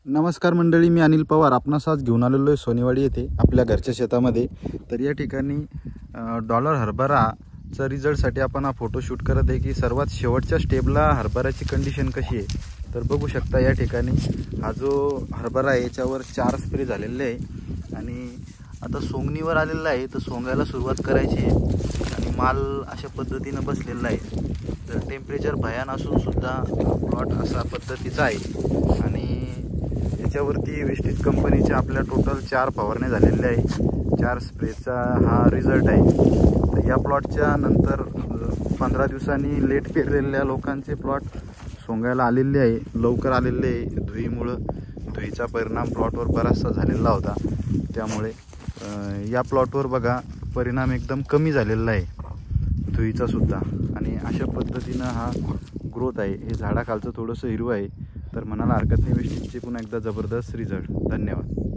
नमस्कार मंडळी, मी अनिल पवार आपणास आज घेऊन आलेलो आहे सोनेवाडी येथे आपल्या घरच्या शेतामध्ये। तर या ठिकाणी डॉलर हरभराचा रिझल्टसाठी आपण हा फोटो शूट करत आहे की सर्वात शेवटच्या स्टेपला हरभराची कंडिशन कशी आहे। तर बघू शकता या ठिकाणी हा जो हरभरा आहे याच्यावर 4 स्प्रे झालेले आहे आणि आता सोंगणीवर आलेला आहे। तर सोंगायला सुरुवात करायची आहे आणि माल अशा पद्धतीने बसलेला आहे। तर टेम्परेचर भयान असून सुद्धा प्लॉट असा पद्धतीचा आहे आणि याच्यावरती वेस्टीज कंपनीच्या आपल्या टोटल 4 फवारण्या झालेल्या आहे। 4 स्प्रेचा हा रिझल्ट आहे। तर या प्लॉटच्या नंतर 15 दिवसांनी लेट पेरलेल्या लोकांचे प्लॉट सोंगायला आलेले आहे, लवकर आलेले आहे। धुईचा परिणाम प्लॉटवर बराचसा झालेला होता, त्यामुळे या प्लॉटवर बघा परिणाम एकदम कमी झालेला आहे धुईचा सुद्धा। आणि अशा पद्धतीनं हा ग्रोथ आहे। हे झाडाखालचं थोडंसं हिरवं आहे, तर म्हणायला हरकत नाही। वेस्टीजचे पुन्हा एकदा जबरदस्त रिझल्ट। धन्यवाद।